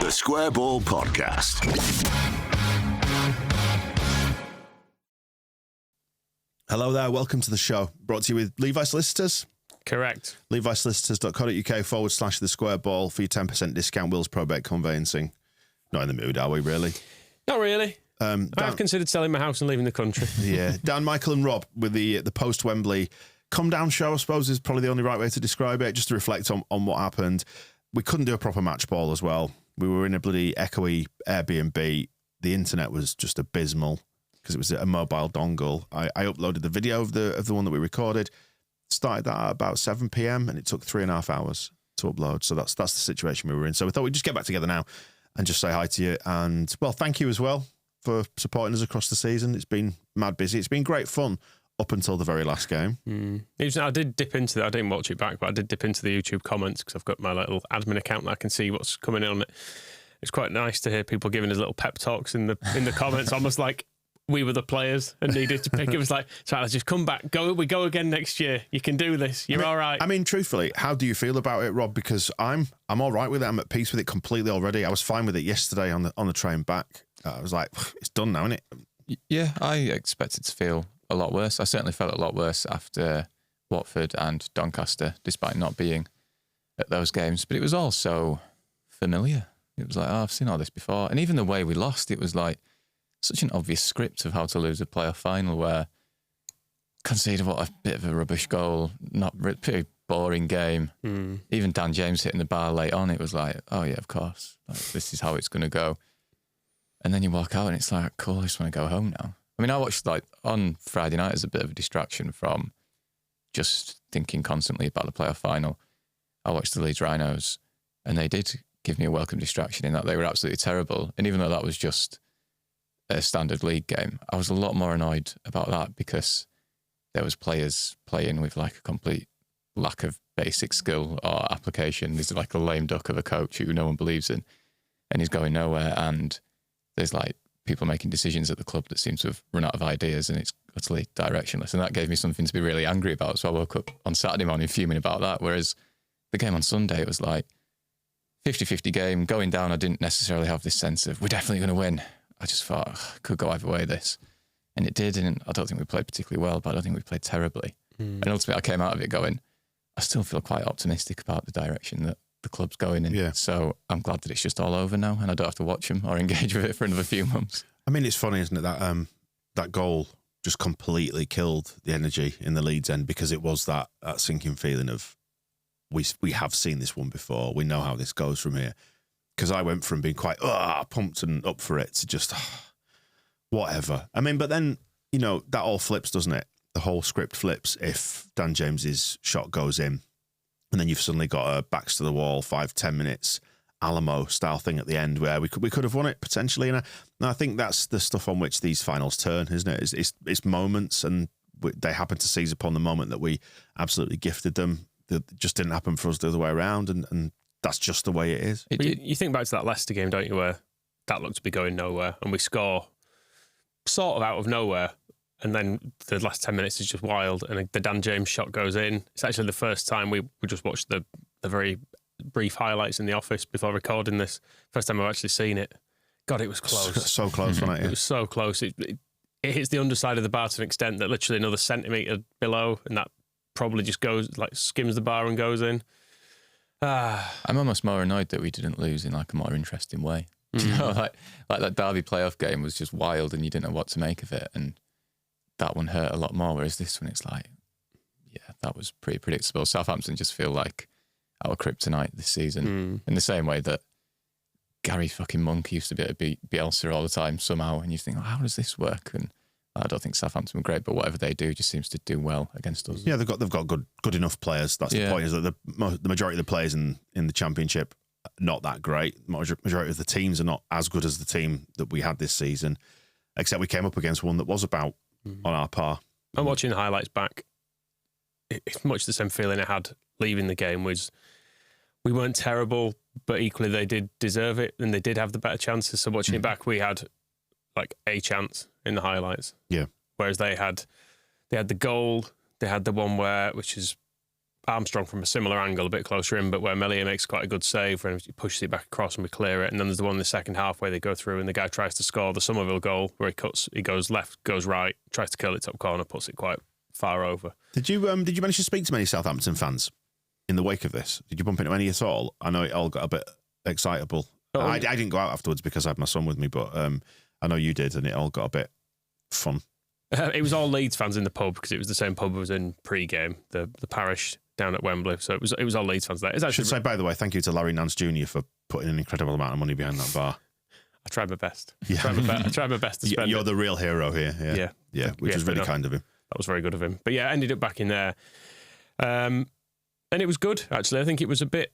The Square Ball Podcast. Hello there, welcome to the show. Brought to you with Levi Solicitors. Correct. LeviSolicitors.co.uk/the square ball for your 10% discount. Will's Probate Conveyancing. Not in the mood, are we, really? Not really. I've considered selling my house and leaving the country. Yeah. Dan, Michael and Rob with the Post-Wembley come-down show, I suppose, is probably the only right way to describe it, just to reflect on what happened. We couldn't do a proper match ball as well. We were in a bloody echoey Airbnb. The internet was just abysmal because it was a mobile dongle. I uploaded the video of the one that we recorded. Started that at about 7 p.m. and it took 3.5 hours to upload. So that's the situation we were in. So we thought we'd just get back together now and just say hi to you. And, well, thank you as well for supporting us across the season. It's been mad busy. It's been great fun up until the very last game. I did dip into I didn't watch it back, but I did dip into the YouTube comments because I've got my little admin account that I can see what's coming in on it. It's quite nice to hear people giving us little pep talks in the comments, almost like we were the players and needed to pick. It was like, so let's just come back. We go again next year. You can do this. You're all right. I mean, truthfully, how do you feel about it, Rob? Because I'm all right with it. I'm at peace with it completely already. I was fine with it yesterday on the train back. I was like, it's done now, isn't it? Yeah, I expected to feel a lot worse. I certainly felt a lot worse after Watford and Doncaster, despite not being at those games. But it was all so familiar. It was like, oh, I've seen all this before. And even the way we lost, it was like such an obvious script of how to lose a playoff final, where conceded what a bit of a rubbish goal, pretty boring game. Even Dan James hitting the bar late on, it was like, oh yeah, of course, like, this is how it's going to go. And then you walk out and it's like, cool, I just want to go home now. I mean, I watched on Friday night as a bit of a distraction from just thinking constantly about the playoff final. I watched the Leeds Rhinos and they did give me a welcome distraction in that they were absolutely terrible. And even though that was just a standard league game, I was a lot more annoyed about that because there was players playing with like a complete lack of basic skill or application. There's like a lame duck of a coach who no one believes in and he's going nowhere. And there's like people making decisions at the club that seem to have run out of ideas and it's utterly directionless. And that gave me something to be really angry about. So I woke up on Saturday morning fuming about that. Whereas the game on Sunday, it was like 50-50 game. Going down, I didn't necessarily have this sense of we're definitely going to win. I just thought, could go either way this. And it did. And I don't think we played particularly well, but I don't think we played terribly. And ultimately I came out of it going, I still feel quite optimistic about the direction that the club's going in. Yeah. So I'm glad that it's just all over now and I don't have to watch them or engage with it for another few months. I mean, it's funny, isn't it, that goal just completely killed the energy in the Leeds end because it was that sinking feeling of we have seen this one before. We know how this goes from here. Because I went from being quite pumped and up for it to just whatever. I mean, but then, you know, that all flips, doesn't it? The whole script flips if Dan James's shot goes in. And then you've suddenly got a backs to the wall, 5-10 minutes, Alamo style thing at the end where we could have won it potentially. And I think that's the stuff on which these finals turn, isn't it? It's moments, and they happen to seize upon the moment that we absolutely gifted them. That just didn't happen for us the other way around, and that's just the way it is. You think back to that Leicester game, don't you, where that looked to be going nowhere and we score sort of out of nowhere and then the last 10 minutes is just wild and the Dan James shot goes in. It's actually the first time we just watched the very brief highlights in the office before recording this. First time I've actually seen it. God, it was close. So close, wasn't it? It was so close. It hits the underside of the bar to an extent that literally another centimetre below and that probably just goes, like skims the bar and goes in. I'm almost more annoyed that we didn't lose in like a more interesting way. You know, like that Derby playoff game was just wild and you didn't know what to make of it, and that one hurt a lot more. Whereas this one, it's like, yeah, that was pretty predictable. Southampton just feel like our kryptonite this season, in the same way that Gary fucking Monk used to be at Bielsa all the time somehow, and you think, oh, how does this work? And I don't think Southampton were great, but whatever they do just seems to do well against us. Yeah, they've got good enough players. That's the point. Is that the majority of the players in the Championship not that great. Majority of the teams are not as good as the team that we had this season, except we came up against one that was about on our par. I'm watching the highlights back. It's much the same feeling I had leaving the game. Was we weren't terrible, but equally they did deserve it and they did have the better chances. So watching it back, we had like a chance in the highlights. Yeah. Whereas they had the goal, they had the one which is Armstrong from a similar angle, a bit closer in, but where Meslier makes quite a good save when he pushes it back across and we clear it. And then there's the one in the second half where they go through and the guy tries to score the Somerville goal where he goes left, goes right, tries to curl it top corner, puts it quite far over. Did you manage to speak to many Southampton fans in the wake of this? Did you bump into any at all? I know it all got a bit excitable. Oh, I didn't go out afterwards because I had my son with me, but I know you did, and it all got a bit fun. It was all Leeds fans in the pub because it was the same pub as in pre-game, the parish down at Wembley. So it was all Leeds fans there. I should say, by the way, thank you to Larry Nance Jr. for putting an incredible amount of money behind that bar. I tried my best. Yeah. I tried my best to spend You're it. the real hero here. Yeah, which was really kind of him. That was very good of him. But yeah, I ended up back in there. And it was good, actually. I think it was a bit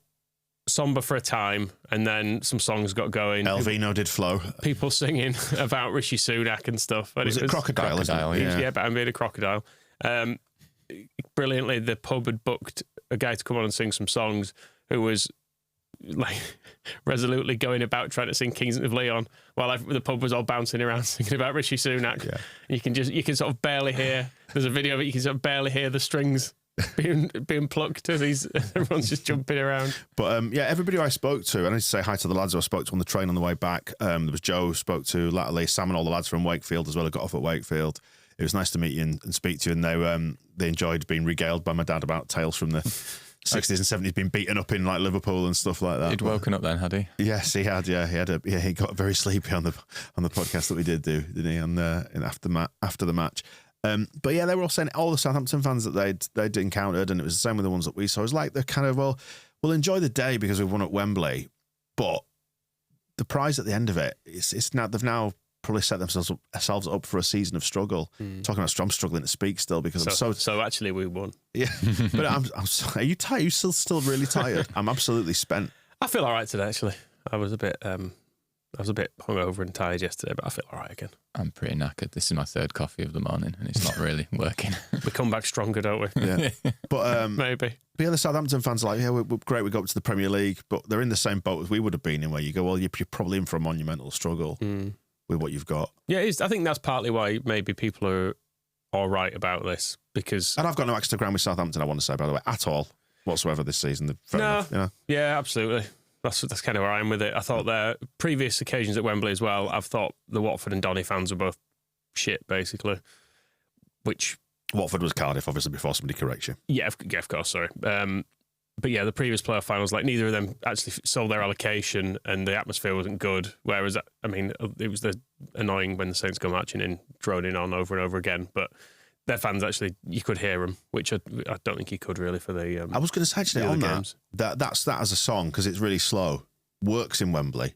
somber for a time, and then some songs got going. El Vino did flow. People singing about Rishi Sunak and stuff. And Was it Crocodile? Yeah, but I made a Crocodile. Brilliantly, the pub had booked a guy to come on and sing some songs who was like resolutely going about trying to sing Kings of Leon while the pub was all bouncing around singing about Rishi Sunak. Yeah. You can sort of barely hear. There's a video of it. You can sort of barely hear the strings being plucked as everyone's just jumping around. But everybody I spoke to, I need to say hi to the lads who I spoke to on the train on the way back. There was Joe spoke to latterly, Sam and all the lads from Wakefield as well who got off at Wakefield. It was nice to meet you and speak to you, and they enjoyed being regaled by my dad about tales from the 60s and 70s, being beaten up in like Liverpool and stuff like that. He'd woken up then, had he? Yes, he had. Yeah, he got very sleepy on the podcast that we did do, didn't he? After the match. But yeah, they were all saying, all the Southampton fans that they'd encountered, and it was the same with the ones that we saw. It was like they're kind of, we'll enjoy the day because we've won at Wembley, but the prize at the end of it, it's now they've now probably set themselves up for a season of struggle. Talking about I'm struggling to speak still because I'm so actually we won. Yeah, but I'm are you tired? Are you still really tired? I'm absolutely spent. I feel all right today. Actually, I was a bit hungover and tired yesterday, but I feel all right again. I'm pretty knackered. This is my third coffee of the morning, and it's not really working. We come back stronger, don't we? Yeah, but maybe. But yeah, the Southampton fans are like, yeah, we're great. We go up to the Premier League, but they're in the same boat as we would have been in. Where you go, well, you're probably in for a monumental struggle with what you've got. Yeah, I think that's partly why maybe people are all right about this because. And I've got no extra ground with Southampton. I want to say, by the way, at all whatsoever this season. Yeah, absolutely. That's kind of where I am with it. I thought their previous occasions at Wembley as well, I've thought the Watford and Donny fans were both shit, basically. Which Watford was Cardiff, obviously, before somebody corrects you. Yeah, of course, sorry. But yeah, the previous playoff finals, like neither of them actually sold their allocation and the atmosphere wasn't good. Whereas, I mean, it was annoying when the Saints go marching in, droning on over and over again. But their fans actually, you could hear them, which I don't think you could really for the. I was going to say actually on games. That's as a song because it's really slow. Works in Wembley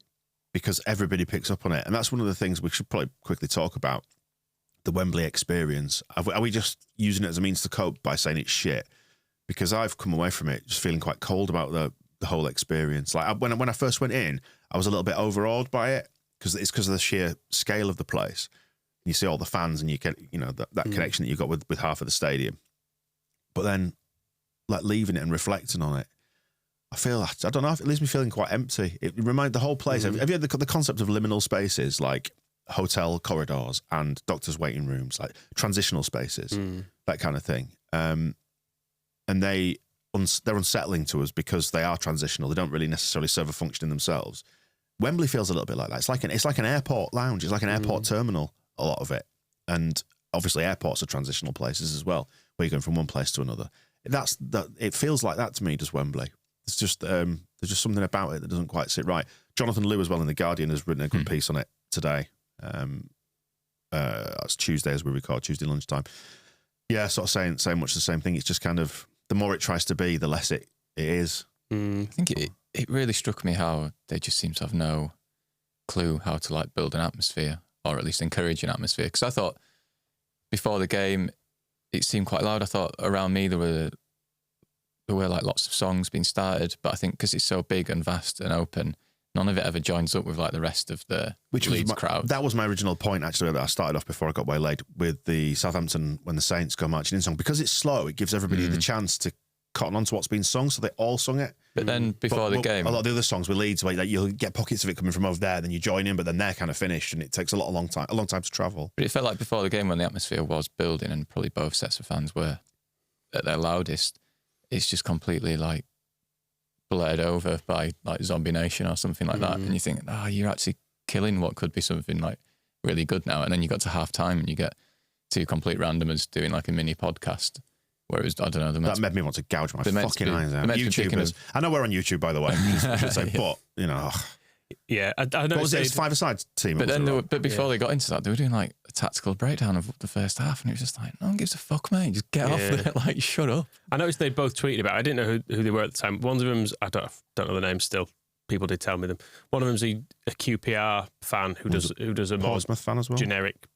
because everybody picks up on it, and that's one of the things we should probably quickly talk about. The Wembley experience. Are we just using it as a means to cope by saying it's shit? Because I've come away from it just feeling quite cold about the whole experience. Like when I first went in, I was a little bit overawed by it because it's because of the sheer scale of the place. You see all the fans and you get, that connection that you got with half of the stadium. But then, like leaving it and reflecting on it, I don't know, it leaves me feeling quite empty. It reminds the whole place. Have you had the concept of liminal spaces, like hotel corridors and doctors' waiting rooms, like transitional spaces, that kind of thing? And they're unsettling to us because they are transitional. They don't really necessarily serve a function in themselves. Wembley feels a little bit like that. It's like an airport lounge. It's like an airport terminal, a lot of it. And obviously airports are transitional places as well, where you're going from one place to another. It feels like that to me, does Wembley. It's just there's just something about it that doesn't quite sit right. Jonathan Liu as well in The Guardian has written a good piece on it today. It's Tuesday as we record, Tuesday lunchtime. Yeah, sort of saying much the same thing. It's just kind of, the more it tries to be, the less it is. I think it really struck me how they just seem to have no clue how to like build an atmosphere, or at least encourage an atmosphere. Because I thought before the game, it seemed quite loud. I thought around me there were like lots of songs being started, but I think because it's so big and vast and open, none of it ever joins up with like the rest of the Leeds crowd. That was my original point, actually, that I started off before I got waylaid with the Southampton when the Saints go marching in song. Because it's slow, it gives everybody the chance to cotton on to what's being sung, so they all sung it. But then before the game, a lot of the other songs with Leeds, like you'll get pockets of it coming from over there, then you join in, but then they're kind of finished, and it takes a long time to travel. But it felt like before the game, when the atmosphere was building, and probably both sets of fans were at their loudest, it's just completely like blurred over by like Zombie Nation or something like that. And you think, you're actually killing what could be something like really good now. And then you got to half time and you get two complete randomers doing like a mini podcast. Whereas, I don't know. That made me want to gouge my fucking eyes out. YouTubers. I know we're on YouTube, by the way, I should say, but, you know. Yeah, I know. What was it? It's five-a-side team. But then, but before they got into that, they were doing like a tactical breakdown of the first half, and it was just like, no one gives a fuck, mate. Just get off there, like, shut up. I noticed they both tweeted about it. I didn't know who they were at the time. One of them's, I don't know the name still. People did tell me them. One of them's a QPR fan who does a more Portsmouth fan as well. Generic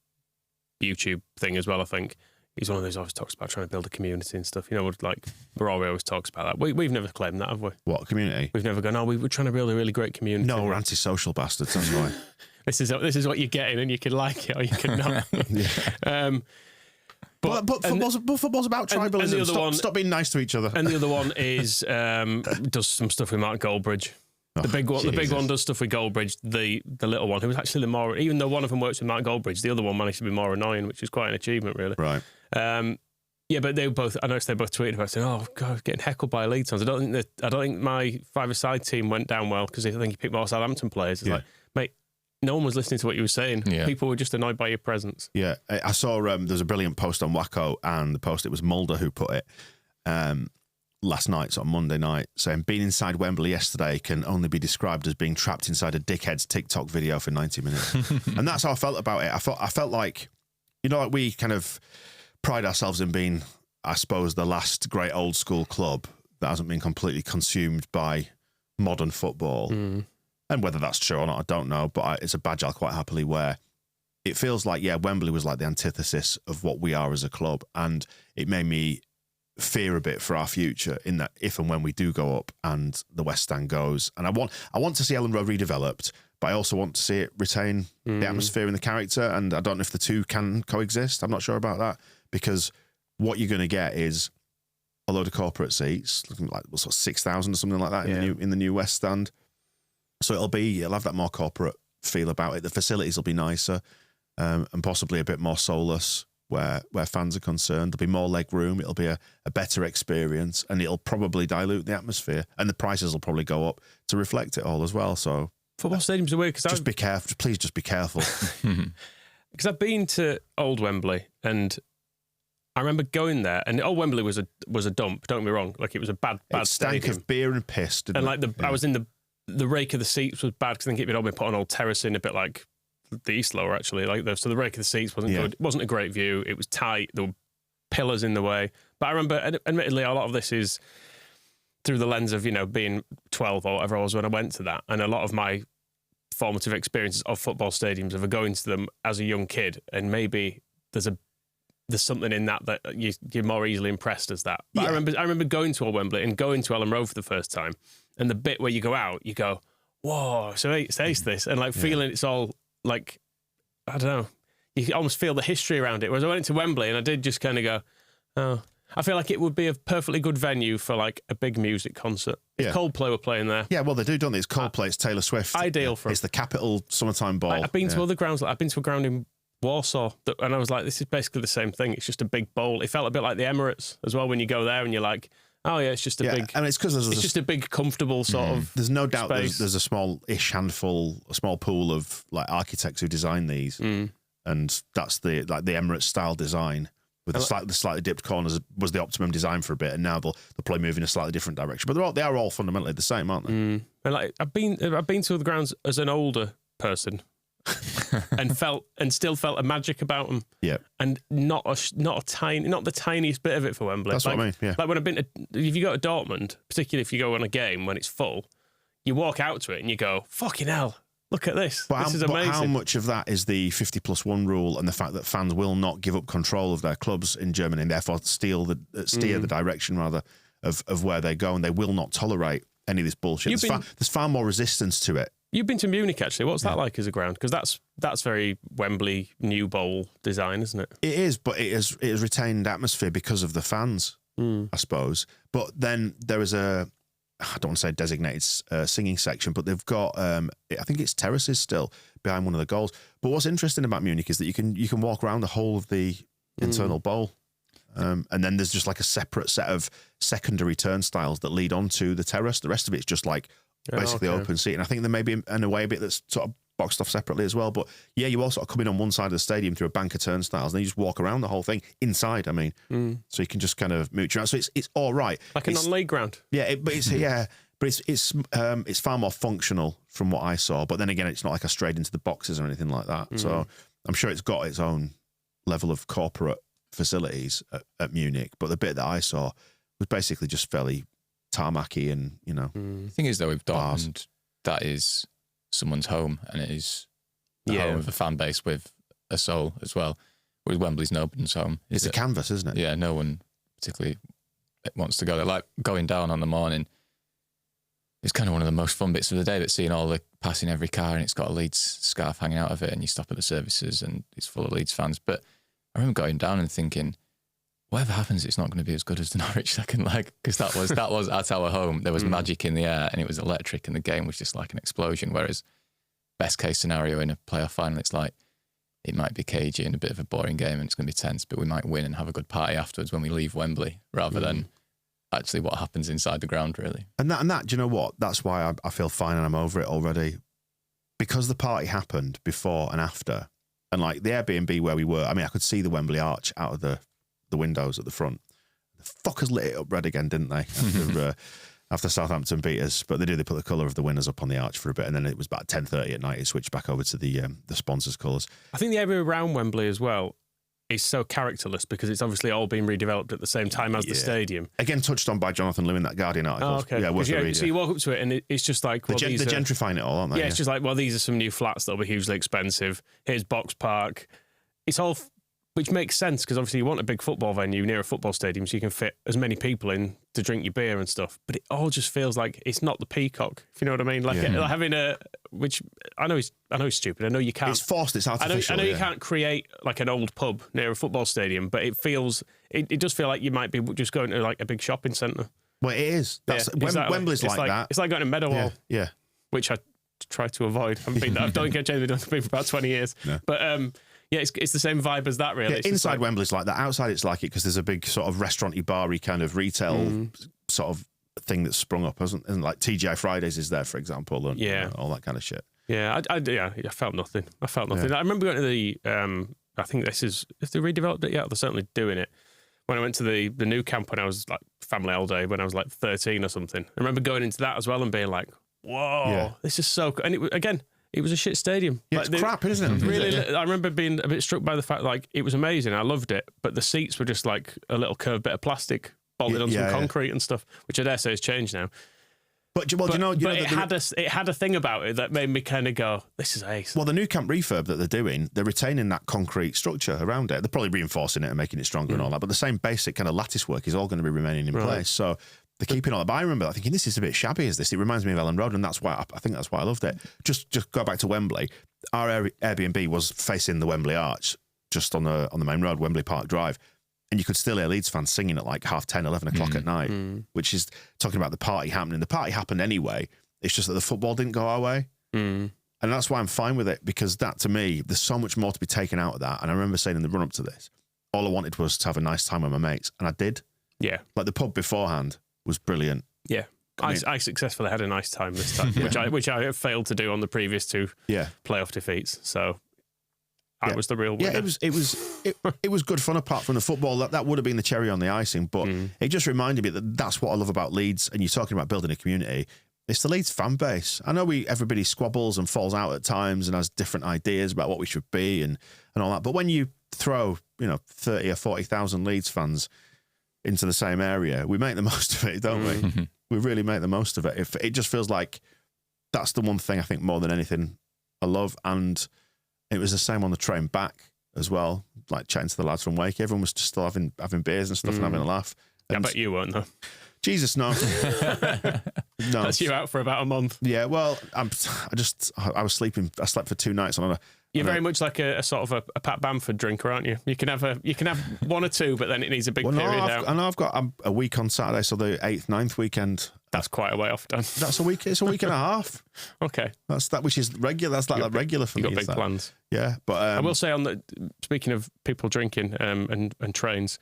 YouTube thing as well, I think. He's one of those who always talks about trying to build a community and stuff. You know, like Rory always talks about that. We've never claimed that, have we? What, community? We've never gone, we're trying to build a really great community. No, we're antisocial bastards, that's why. This is what you're getting, and you can like it or you can not. But football's about tribalism. Stop being nice to each other. And the other one is does some stuff with Mark Goldbridge. The big one does stuff with Goldbridge. The little one, who was actually the more, even though one of them works with Mark Goldbridge, the other one managed to be more annoying, which is quite an achievement, really. Right. Yeah, but I noticed they both tweeted about saying, "Oh God, getting heckled by Leeds fans." I don't think my five-a-side team went down well because I think he picked more Southampton players. It's like, mate, no one was listening to what you were saying. Yeah. People were just annoyed by your presence. Yeah, I saw there was a brilliant post on Wacko, and the post, it was Mulder who put it last night, so on Monday night, saying being inside Wembley yesterday can only be described as being trapped inside a dickhead's TikTok video for 90 minutes. And that's how I felt about it. I felt like, you know, like we kind of pride ourselves in being, I suppose, the last great old school club that hasn't been completely consumed by modern football. And whether that's true or not, I don't know, but it's a badge I'll quite happily wear. It feels like, Wembley was like the antithesis of what we are as a club, and it made me fear a bit for our future in that if and when we do go up and the West Stand goes, and I want to see Ellen Road redeveloped, but I also want to see it retain the atmosphere and the character, and I don't know if the two can coexist. I'm not sure about that, because what you're going to get is a load of corporate seats, looking like 6,000 or something like that in the new West Stand. So it'll have that more corporate feel about it. The facilities will be nicer, and possibly a bit more soulless where fans are concerned. There'll be more leg room. It'll be a better experience, and it'll probably dilute the atmosphere, and the prices will probably go up to reflect it all as well. So football stadiums are weird, because be careful. Please just be careful. Because I've been to Old Wembley, and I remember going there, and Old Wembley was a dump. Don't get me wrong, like it was a bad it stank stadium of beer and piss. And like I was in the rake of the seats was bad, because I think it'd all been put on old terrace in, a bit like the East Lower, actually. So the rake of the seats wasn't good. It wasn't a great view. It was tight. There were pillars in the way. But I remember, admittedly, a lot of this is through the lens of, you know, being 12 or whatever I was when I went to that. And a lot of my formative experiences of football stadiums of going to them as a young kid, and maybe there's something in that you're more easily impressed as that. But I remember going to Old Wembley and going to Ellen Road for the first time, and the bit where you go out, you go, whoa, so it's this, and like feeling it's all like, I don't know, you almost feel the history around it. Whereas I went to Wembley and I did just kind of go, oh, I feel like it would be a perfectly good venue for like a big music concert. If Coldplay were playing there. Yeah, well, they do, don't they? It's Coldplay, it's Taylor Swift. Ideal for It's the Capital Summertime Ball. I've been to other grounds. Like I've been to a ground in Warsaw, and I was like, this is basically the same thing. It's just a big bowl. It felt a bit like the Emirates as well when you go there and you're like, oh yeah, it's just a big. And it's because it's just a big, comfortable sort of. There's no doubt space. there's a small pool of like architects who designed these, and that's the Emirates style design with the slightly dipped corners was the optimum design for a bit, and now they'll probably move in a slightly different direction. But they are all fundamentally the same, aren't they? And like I've been to the grounds as an older person. and still felt a magic about them. Yeah, and not the tiniest bit of it for Wembley. That's what I mean. Yeah, like when I've been if you go to Dortmund, particularly if you go on a game when it's full, you walk out to it and you go, "Fucking hell, look at this! This is amazing." But how much of that is the 50+1 rule and the fact that fans will not give up control of their clubs in Germany and therefore steer the direction rather of where they go, and they will not tolerate any of this bullshit. There's far more resistance to it. You've been to Munich, actually. What's that like as a ground? Because that's very Wembley new bowl design, isn't it? It is, but it has retained atmosphere because of the fans, I suppose. But then there is I don't want to say designated singing section, but they've got, I think it's terraces still behind one of the goals. But what's interesting about Munich is that you can walk around the whole of the internal bowl. And then there's just like a separate set of secondary turnstiles that lead onto the terrace. The rest of it's just like basically open seat. And I think there may be in a way a bit that's sort of boxed off separately as well. But yeah, you all sort of come in on one side of the stadium through a bank of turnstiles, and then you just walk around the whole thing inside. I mean, so you can just kind of mooch around. So it's all right, like a non-league ground. Yeah, but it's far more functional from what I saw. But then again, it's not like I strayed into the boxes or anything like that. So I'm sure it's got its own level of corporate facilities at Munich. But the bit that I saw was basically just fairly tarmacy and, you know. The thing is, though, with Dortmund, that is someone's home, and it is the home of a fan base with a soul as well. Whereas Wembley's nobody's home. It's a canvas, isn't it? Yeah, no one particularly wants to go there. Like going down on the morning, it's kind of one of the most fun bits of the day, but seeing all the passing every car and it's got a Leeds scarf hanging out of it, and you stop at the services and it's full of Leeds fans. But I remember going down and thinking, whatever happens, it's not going to be as good as the Norwich second leg, because that was at our home. There was magic in the air and it was electric, and the game was just like an explosion. Whereas best case scenario in a playoff final, it's like it might be cagey and a bit of a boring game and it's going to be tense, but we might win and have a good party afterwards when we leave Wembley, rather than actually what happens inside the ground, really. And that, do you know what? That's why I feel fine and I'm over it already. Because the party happened before and after, and like the Airbnb where we were, I mean, I could see the Wembley arch out of the windows at the front. The fuckers lit it up red again, didn't they? After Southampton beat us. But they put the colour of the winners up on the arch for a bit, and then it was about 10:30 at night. It switched back over to the sponsors' colours. I think the area around Wembley as well is so characterless because it's obviously all been redeveloped at the same time as the stadium. Again, touched on by Jonathan Liu in that Guardian article. Oh, okay. Yeah, worth a read. So you walk up to it and it's just like... Well, they're gentrifying it all, aren't they? Yeah, it's just like, well, these are some new flats that'll be hugely expensive. Here's Box Park. It's all... Which makes sense because obviously you want a big football venue near a football stadium so you can fit as many people in to drink your beer and stuff. But it all just feels like it's not the Peacock, if you know what I mean. Like having a, which I know is stupid. I know you can't. It's forced. It's artificial. I know you can't create like an old pub near a football stadium, but it feels. It does feel like you might be just going to like a big shopping centre. Well, it is. Wembley's like that. It's like going to Meadowhall. Yeah. Which I try to avoid. I don't get genuinely done to me for about 20 years. No. But yeah, it's the same vibe as that, really. Yeah, inside Wembley's like that. Outside, it's like it because there's a big sort of restaurant-y, bar-y kind of retail sort of thing that's sprung up, isn't like TGI Fridays is there, for example, and all that kind of shit. Yeah, I felt nothing. I remember going to the, I think if they redeveloped it yet, they're certainly doing it. When I went to the new camp when I was like family holiday, when I was like 13 or something, I remember going into that as well and being like, whoa, this is so cool. And it was a shit stadium. Yeah, it's crap, isn't it? Really, I remember being a bit struck by the fact like it was amazing. I loved it, but the seats were just like a little curved bit of plastic bolted on some concrete and stuff, which I dare say has changed now. But you know, it had a thing about it that made me kind of go, "This is ace." Well, the new camp refurb that they're doing, they're retaining that concrete structure around it. They're probably reinforcing it and making it stronger and all that. But the same basic kind of lattice work is all going to be remaining in place. So they're keeping all that. But I remember thinking, this is a bit shabby. It reminds me of Ellen Road, and that's why I think that's why I loved it. Just go back to Wembley. Our Airbnb was facing the Wembley Arch, just on the main road, Wembley Park Drive. And you could still hear Leeds fans singing at like 10:30, 11 o'clock at night, which is talking about the party happening. The party happened anyway. It's just that the football didn't go our way. And that's why I'm fine with it, because that, to me, there's so much more to be taken out of that. And I remember saying in the run-up to this, all I wanted was to have a nice time with my mates. And I did. Yeah. Like the pub beforehand was brilliant. Yeah. I successfully had a nice time this time, which I failed to do on the previous two playoff defeats. So I was the real winner. Yeah, it was good fun apart from the football. That would have been the cherry on the icing, but it just reminded me that that's what I love about Leeds. And you're talking about building a community. It's the Leeds fan base. I know everybody squabbles and falls out at times and has different ideas about what we should be and all that. But when you throw 30 or 40,000 Leeds fans into the same area, we make the most of it, don't we? We really make the most of it. It just feels like that's the one thing I think more than anything I love. And it was the same on the train back as well, like chatting to the lads from Wake. Everyone was just still having beers and stuff and having a laugh. And I bet you weren't, though. Jesus, no. No. That's you out for about a month. Yeah, well, I was sleeping. I slept for 2 nights on a... You're very much like a sort of a Pat Bamford drinker, aren't you? You can have 1 or 2, but then it needs a big period out. I know I've got a week on Saturday, so the 8th, 9th weekend. That's quite a way off, Dan. That's a week. It's a week and a half. Okay. That's that, which is regular. That's like regular for me. You've got big plans. Yeah, but I will say speaking of people drinking and trains,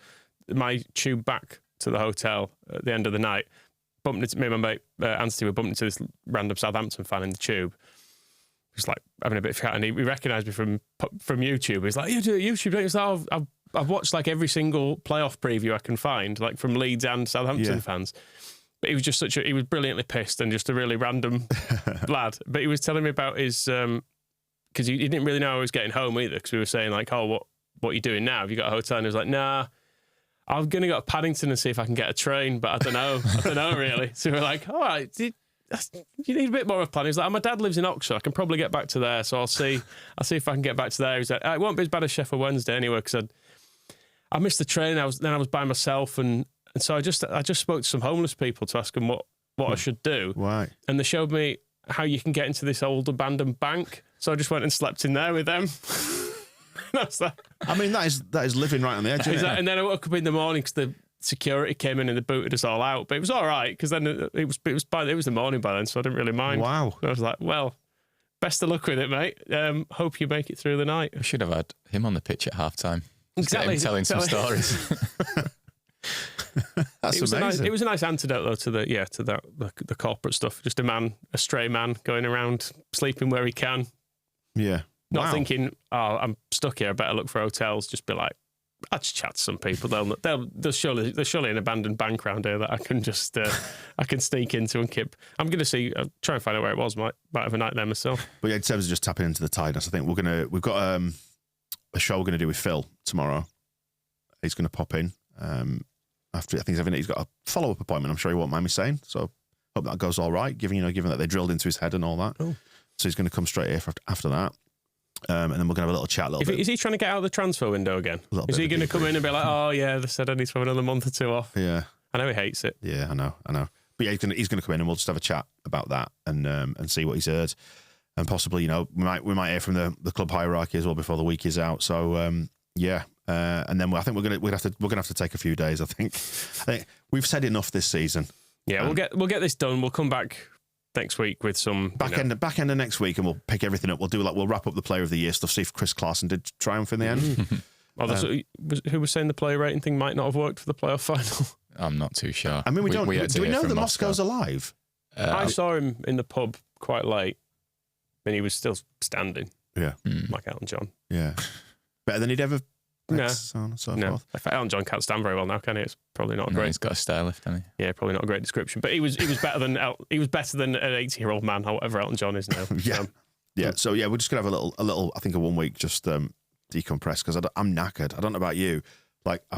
my tube back to the hotel at the end of the night, bumped into me and my mate Anthony were bumping into this random Southampton fan in the tube. Just like having a bit of chat, and he recognised me from YouTube. He's like, "You do YouTube?" He's like, I've watched like every single playoff preview I can find, like from Leeds and Southampton fans. But he was just he was brilliantly pissed and just a really random lad. But he was telling me about his, because he didn't really know I was getting home either, because we were saying like, "Oh, what are you doing now? Have you got a hotel?" And he was like, "Nah, I'm going to go to Paddington and see if I can get a train, but I don't know really." So we're like, "All right, you need a bit more of a plan." He's like, "My dad lives in Oxford. I can probably get back to there, so I'll see if I can get back to there." He's like, "It won't be as bad as Sheffield Wednesday anyway, because I missed the train. I was by myself, and so I just spoke to some homeless people to ask them what I should do. Right. And they showed me how you can get into this old abandoned bank. So I just went and slept in there with them." That's that. I mean, that is living right on the edge, isn't it? And then I woke up in the morning because the security came in and they booted us all out. But it was all right because then it was the morning by then, so I didn't really mind. Wow. I was like, well, best of luck with it, mate. Hope you make it through the night. We should have had him on the pitch at halftime. Exactly. Telling some stories. That's amazing. It was a nice antidote though to the corporate stuff. Just a stray man going around sleeping where he can. Yeah. Not thinking, "Oh, I'm stuck here. I better look for hotels." Just be like, "I'll just chat to some people. There's surely an abandoned bank around here that I can just I can sneak into and keep." I'm going to try and find out where it was. Might have a night there myself. But yeah, in terms of just tapping into the tidiness, I think we've got a show we're going to do with Phil tomorrow. He's going to pop in after. I think he's got a follow-up appointment. I'm sure he won't mind me saying. So hope that goes all right. Given that they drilled into his head and all that. Oh. So he's going to come straight here after that. And then we're going to have a little chat a little bit. Is he trying to get out of the transfer window again? Is he going to come in and be like, "Oh yeah, they said I need to have another month or two off"? Yeah. I know he hates it. Yeah, I know. But yeah, he's going to come in and we'll just have a chat about that and see what he's heard. And possibly, we might hear from the club hierarchy as well before the week is out. So and then I think we're gonna have to take a few days. I think we've said enough this season. Yeah, we'll get this done. We'll come back next week with some back end of next week, and we'll pick everything up. We'll wrap up the Player of the Year stuff. See if Chris Clarkson did triumph in the end. Who was saying the player rating thing might not have worked for the playoff final? I'm not too sure. I mean, do we know that Moscow's alive? I saw him in the pub quite late, and he was still standing. Yeah, like Elton John. Yeah, better than he'd ever. No. So on and so No. forth. In fact, Elton John can't stand very well now, can he? It's probably not great. He's got a stair lift, hasn't he? Yeah, probably not a great description. But he was better than an 80-year-old man, however Elton John is now. Yeah. So yeah, we're just gonna have a little. I think a 1 week just decompress because I'm knackered. I don't know about you. Like I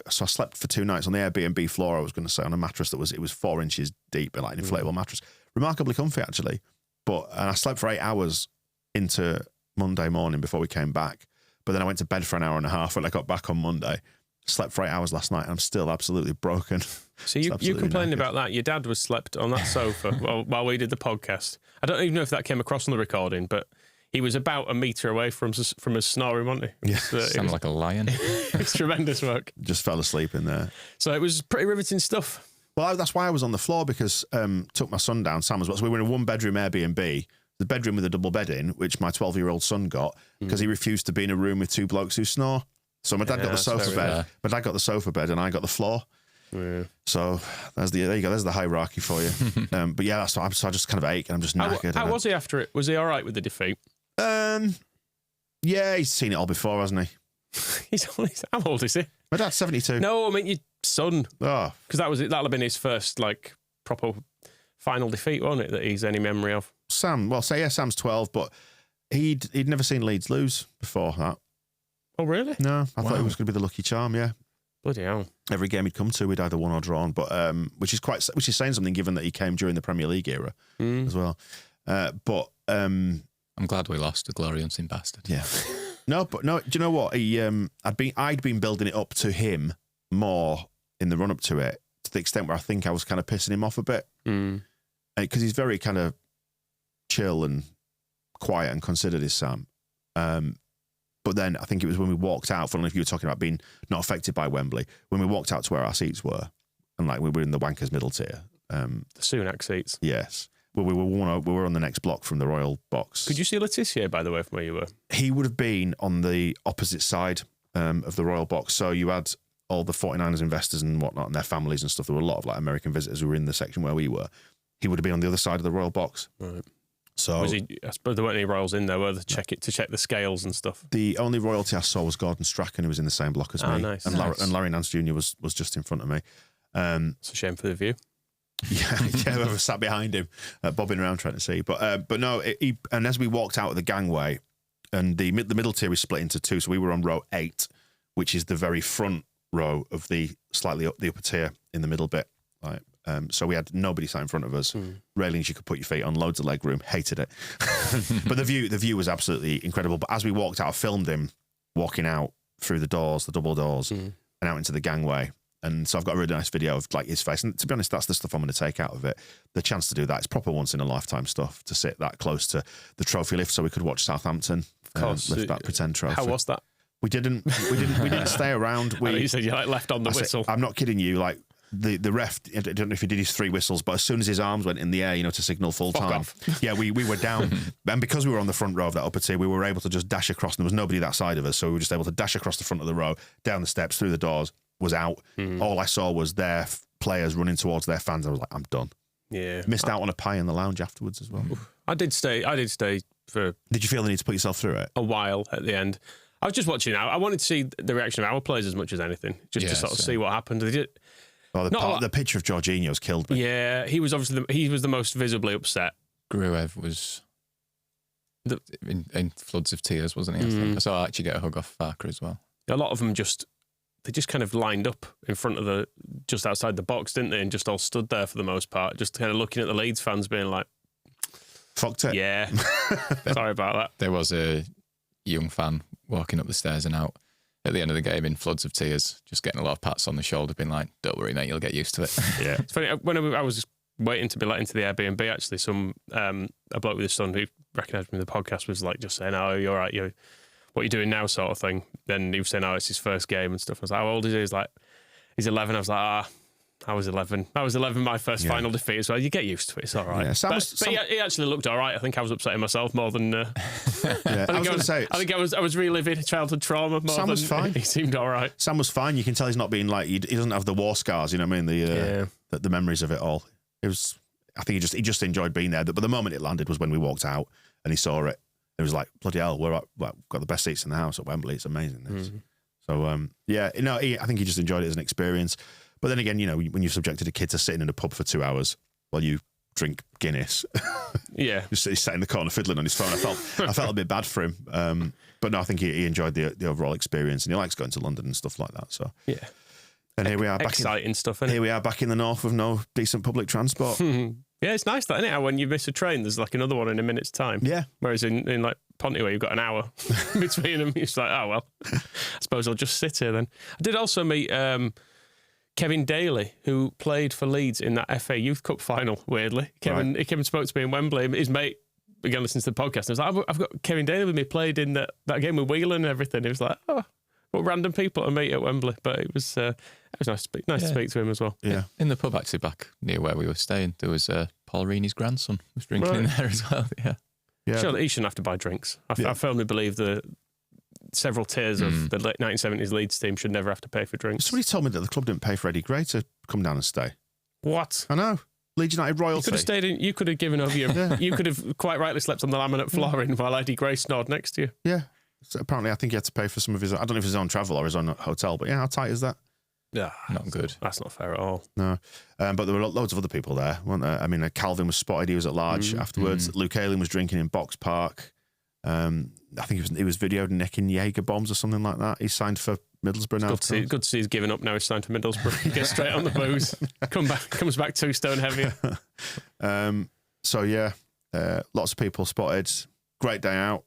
slept for 2 nights on the Airbnb floor. I was going to say on a mattress it was 4 inches deep and like an inflatable mattress, remarkably comfy actually. And I slept for 8 hours into Monday morning before we came back. But then I went to bed for an hour and a half when I got back on Monday. Slept for 8 hours last night and I'm still absolutely broken. So you complaining about that. Your dad was slept on that sofa while we did the podcast. I don't even know if that came across on the recording, but he was about a metre away from us snoring, wasn't he? Yeah. Sounded like a lion. It's tremendous work. Just fell asleep in there. So it was pretty riveting stuff. Well, that's why I was on the floor because took my son down, Sam as well. So we were in a 1-bedroom Airbnb, the bedroom with a double bed in, which my 12-year-old son got because he refused to be in a room with 2 blokes who snore. So my dad got the sofa bed. My dad got the sofa bed and I got the floor. Yeah. So there you go. There's the hierarchy for you. But yeah, so I just kind of ache and I'm just knackered. How was he after it? Was he all right with the defeat? Yeah, he's seen it all before, hasn't he? How old is he? My dad's 72. No, I mean your son. Oh, because that'll have been his first proper final defeat, won't it? That he's any memory of. Sam. Well, Sam's 12, but he'd never seen Leeds lose before that. Oh, really? No, I thought it was going to be the lucky charm. Yeah. Bloody hell. Every game he'd come to, we'd either won or drawn, but which is saying something given that he came during the Premier League era as well. I'm glad we lost, the glory unseen bastard. Yeah. No. Do you know what? I'd been building it up to him more in the run up to it, to the extent where I think I was kind of pissing him off a bit, because he's very kind of chill and quiet and considered, is Sam. But then I think it was when we walked out, funnily, if you were talking about being not affected by Wembley, when we walked out to where our seats were, and we were in the wankers middle tier. The Sunak seats. Yes. Well, we were on the next block from the Royal box. Could you see Letitia, by the way, from where you were? He would have been on the opposite side of the Royal box. So you had all the 49ers investors and whatnot and their families and stuff. There were a lot of like American visitors who were in the section where we were. He would have been on the other side of the royal box. Right. So I suppose there weren't any royals in there, were there, to check the scales and stuff? The only royalty I saw was Gordon Strachan, who was in the same block as me. Nice. And Larry Nance Jr. was just in front of me. It's a shame for the view. Yeah, whoever sat behind him, bobbing around trying to see. But no, and as we walked out of the gangway, and the middle tier was split into two, so we were on row 8, which is the very front row of the slightly up the upper tier in the middle bit. Right. So we had nobody sat in front of us. Railings you could put your feet on, loads of leg room. Hated it. But the view was absolutely incredible. But as we walked out, I filmed him walking out through the doors, the double doors, and out into the gangway. And so I've got a really nice video of like his face. And to be honest, that's the stuff I'm going to take out of it. The chance to do that, it's proper once in a lifetime stuff to sit that close to the trophy lift so we could watch Southampton lift that pretend trophy. How was that? We didn't stay around. I know you said you like left on the whistle. I'm not kidding you. Like the ref, I don't know if he did his 3 whistles, but as soon as his arms went in the air, to signal full time. Yeah, we were down. And because we were on the front row of that upper tier, we were able to just dash across. And there was nobody that side of us, so we were just able to dash across the front of the row, down the steps, through the doors, was out. All I saw was their players running towards their fans. I was like, I'm done. Yeah. Missed out on a pie in the lounge afterwards as well. I did stay for... Did you feel the need to put yourself through it? A while at the end. I was just watching now. I wanted to see the reaction of our players as much as anything, just to sort of see what happened. They did... The picture of Jorginho's killed me. Yeah, he was obviously the most visibly upset. Gruev was in floods of tears, wasn't he? I think. I saw actually get a hug off Farker as well. A lot of them just kind of lined up in front of just outside the box, didn't they? And just all stood there for the most part, just kind of looking at the Leeds fans being like, fucked it. Yeah. Sorry about that. There was a young fan walking up the stairs and out at the end of the game in floods of tears, just getting a lot of pats on the shoulder, being like, don't worry, mate, you'll get used to it. Yeah. It's funny, when I was waiting to be let into the Airbnb, actually, a bloke with his son who recognised me in the podcast was like just saying, oh, you're right, what you're doing now sort of thing. Then he was saying, oh, it's his first game and stuff. I was like, how old is he? He's like, he's 11. I was like, I was 11. I was 11, my first final defeat as well. You get used to it. It's all right. Yeah, but he actually looked all right. I think I was upsetting myself more than... I think I was reliving childhood trauma more Sam was fine. He seemed all right. Sam was fine. You can tell he's not being like... He doesn't have the war scars, you know what I mean? The memories of it all. It was... I think he just enjoyed being there. But the moment it landed was when we walked out and he saw it. It was like, bloody hell, we've got the best seats in the house at Wembley. It's amazing. This. So, I think he just enjoyed it as an experience. But then again, when you've subjected a kid to sitting in a pub for 2 hours while you drink Guinness, just he's sat in the corner fiddling on his phone. I felt a bit bad for him. But no, I think he enjoyed the overall experience, and he likes going to London and stuff like that. So yeah. And here we are, exciting stuff. Isn't it? Here we are back in the north with no decent public transport. Yeah, it's nice that, isn't it? How when you miss a train, there's like another one in a minute's time. Yeah. Whereas in like Ponty, you've got an hour between them, it's like, oh well, I suppose I'll just sit here then. I did also meet Kevin Daly, who played for Leeds in that FA Youth Cup final, weirdly. He came and spoke to me in Wembley. His mate began listening to the podcast and I was like, I've got Kevin Daly with me, played in that game with Whelan and everything. He was like, oh, what random people to meet at Wembley. But it was nice to speak to him as well. Yeah. In the pub actually back near where we were staying, there was Paul Reaney's grandson was drinking in there as well. Yeah. Surely he shouldn't have to buy drinks. I firmly believe the several tiers of the late 1970s Leeds team should never have to pay for drinks. Somebody told me that the club didn't pay for Eddie Gray to come down and stay. What? I know. Leeds United royalty. You could have stayed in. You could have given over your. You could have quite rightly slept on the laminate flooring while Eddie Gray snored next to you. Yeah. So apparently, I think he had to pay for some of his. I don't know if his own travel or his own hotel, but yeah, how tight is that? Yeah, not good. That's not fair at all. No, but there were loads of other people there, weren't there? I mean, Calvin was spotted; he was at large afterwards. Luke Ayling was drinking in Box Park. I think he was videoed necking Jaeger bombs or something like that. He signed for Middlesbrough now. Good to see he's given up now. He's signed for Middlesbrough. He gets straight on the booze. Comes back 2 stone heavier. So yeah, lots of people spotted. Great day out.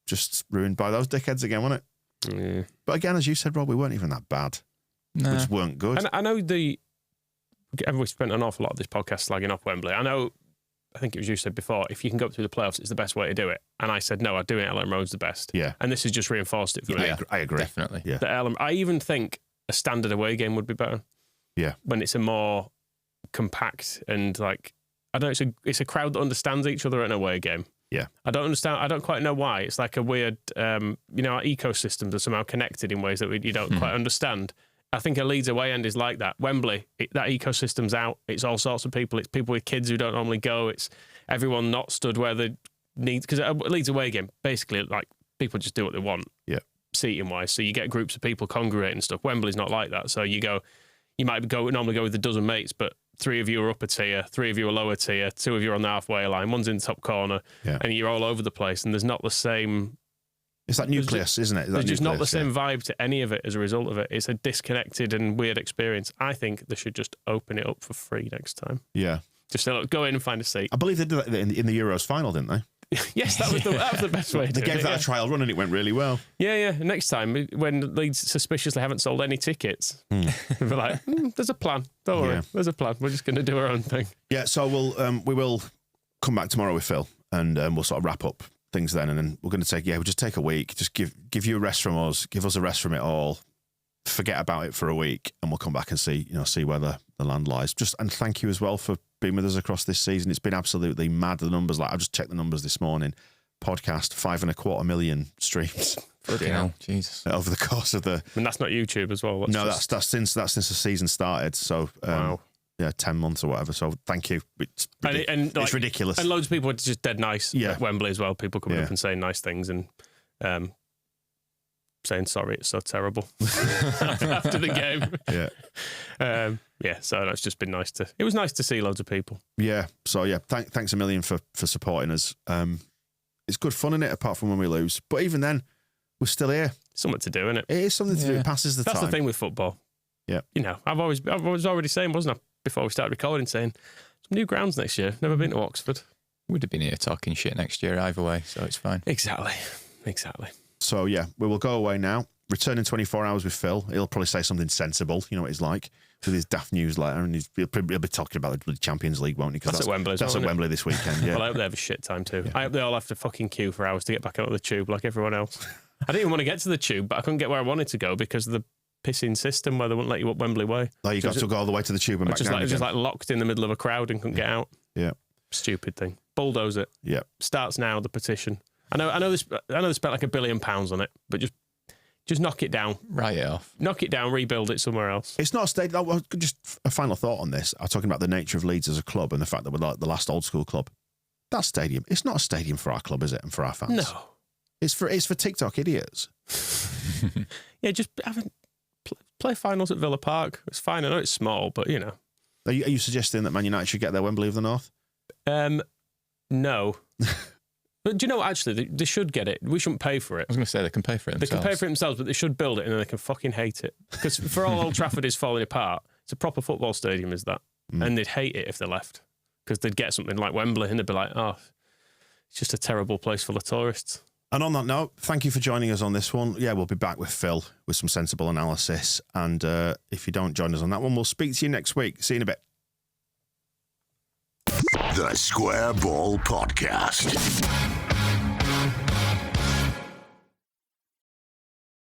Just ruined by those dickheads again, wasn't it? Yeah. But again, as you said, Rob, we weren't even that bad. Nah. We just weren't good. And I know we spent an awful lot of this podcast slagging off Wembley. I think it was you said before, if you can go up through the playoffs, it's the best way to do it. And I said, no, I do it at Ellen Road's the best. Yeah. And this has just reinforced it for me. I agree. Definitely. Yeah. I even think a standard away game would be better. Yeah. When it's a more compact and like, I don't know, it's a crowd that understands each other at an away game. Yeah. I don't quite know why. It's like a weird, our ecosystems are somehow connected in ways that you don't quite understand. I think a Leeds away end is like that. Wembley, that ecosystem's out. It's all sorts of people. It's people with kids who don't normally go. It's everyone not stood where they need. Because a Leeds away game, basically, like, people just do what they want. Yeah. Seating wise, so you get groups of people congregating and stuff. Wembley's not like that. So you might normally go with a dozen mates, but 3 of you are upper tier, 3 of you are lower tier, 2 of you are on the halfway line, one's in the top corner, and you're all over the place. And there's not the same. It's that nucleus, isn't it? There's just not the same vibe to any of it as a result of it. It's a disconnected and weird experience. I think they should just open it up for free next time. Yeah. Just say, look, go in and find a seat. I believe they did that in the Euros final, didn't they? Yes, that was the best way to do it. They gave that a trial run and it went really well. Yeah. Next time, when Leeds suspiciously haven't sold any tickets, we'll be like, there's a plan. Don't worry, there's a plan. We're just going to do our own thing. Yeah, so we will come back tomorrow with Phil and we'll sort of wrap up things then. And then we're going to we'll just take a week. Just give you a rest from us. Give us a rest from it all. Forget about it for a week and we'll come back and see where the land lies. And thank you as well for being with us across this season. It's been absolutely mad, the numbers. Like, I just checked the numbers this morning. Podcast, 5.25 million streams. Fucking hell, Jesus. Over the course of the... And that's not YouTube as well. That's since the season started. So, wow. 10 months or whatever. So thank you. It's ridiculous. And loads of people are just dead nice at Wembley as well. People coming up and saying nice things and saying sorry, it's so terrible after the game. So that's just been nice it was nice to see loads of people. Yeah. So thanks a million for supporting us. It's good fun, isn't it? Apart from when we lose, but even then, we're still here. Something to do, isn't it? It is something to do. It passes the time. That's the thing with football. Yeah. I was already saying, wasn't I, before we started recording, saying some new grounds next year. Never been to Oxford. Would have been here talking shit next year either way, so it's fine. Exactly. So we will go away now. Return in 24 hours with Phil. He'll probably say something sensible. You know what he's like with his daft newsletter, and he'll be talking about the Champions League, won't he? Because that's at Wembley. That's at Wembley this weekend. Yeah. Well, I hope they have a shit time too. Yeah. I hope they all have to fucking queue for hours to get back out of the tube like everyone else. I didn't even want to get to the tube, but I couldn't get where I wanted to go because of the pissing system where they wouldn't let you up Wembley Way. Oh, you got to go all the way to the tube and back down. Just like locked in the middle of a crowd and couldn't get out. Yeah. Stupid thing. Bulldoze it. Yeah. Starts now. The petition. I know they spent like £1 billion on it, but just knock it down. Write it off. Knock it down, rebuild it somewhere else. It's not a stadium. Just a final thought on this. I'm talking about the nature of Leeds as a club and the fact that we're like the last old school club. That stadium, it's not a stadium for our club, is it? And for our fans? No. It's for TikTok idiots. Yeah, just play finals at Villa Park. It's fine. I know it's small, but you know. Are you suggesting that Man United should get their Wembley of the North? No. But do you know what, actually, they should get it. We shouldn't pay for it. I was going to say, they can pay for it themselves. They can pay for it themselves, but they should build it and then they can fucking hate it. Because for all Old Trafford is falling apart, it's a proper football stadium, is that? And they'd hate it if they left. Because they'd get something like Wembley and they'd be like, oh, it's just a terrible place full of tourists. And on that note, thank you for joining us on this one. Yeah, we'll be back with Phil with some sensible analysis. And if you don't join us on that one, we'll speak to you next week. See you in a bit. The Square Ball Podcast.